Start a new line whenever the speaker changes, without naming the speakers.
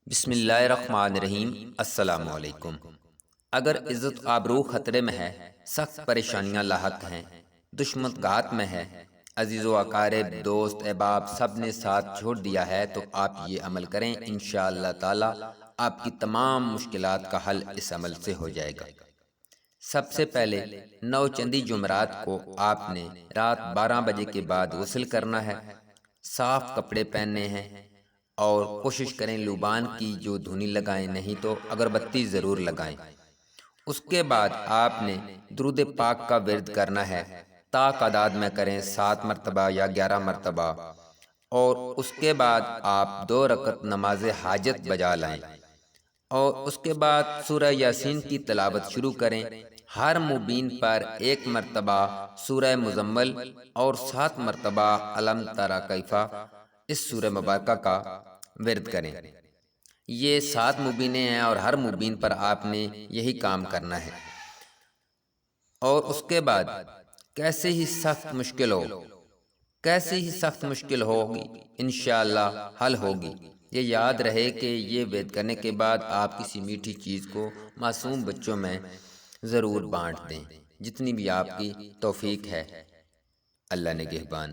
بسم اللہ الرحمن الرحیم۔ السلام علیکم۔ اگر عزت و آبرو خطرے میں ہے، سخت پریشانیاں لاحق ہیں، دشمن گھات میں ہے، عزیز و اقارب، دوست احباب سب نے ساتھ چھوڑ دیا ہے، تو آپ یہ عمل کریں، انشاءاللہ تعالی آپ کی تمام مشکلات کا حل اس عمل سے ہو جائے گا۔ سب سے پہلے 9 چندی جمعرات کو آپ نے رات 12 بجے کے بعد غسل کرنا ہے، صاف کپڑے پہننے ہیں اور کوشش کریں لوبان کی جو دھنی لگائیں، نہیں تو اگربتی ضرور لگائیں۔ اس کے بعد آپ نے درود پاک کا ورد کرنا ہے، تعداد میں کریں 7 مرتبہ یا 11 مرتبہ، اور اس کے بعد آپ 2 رکعت نماز حاجت بجا لائیں، اور اس کے بعد سورہ یاسین کی تلاوت شروع کریں۔ ہر مبین پر 1 مرتبہ سورہ مزمل اور 7 مرتبہ علم تری کیف اس سورہ مبارکہ کا ورد کریں۔ یہ 7 مبینیں ہیں اور ہر مبین پر آپ نے یہی کام کرنا ہے۔ اور اس کے بعد کیسے ہی سخت مشکل ہوگی، انشاءاللہ حل ہوگی۔ یہ یاد رہے کہ یہ ورد کرنے کے بعد آپ کسی میٹھی چیز کو معصوم بچوں میں ضرور بانٹ دیں، جتنی بھی آپ کی توفیق ہے۔ اللہ نگہبان۔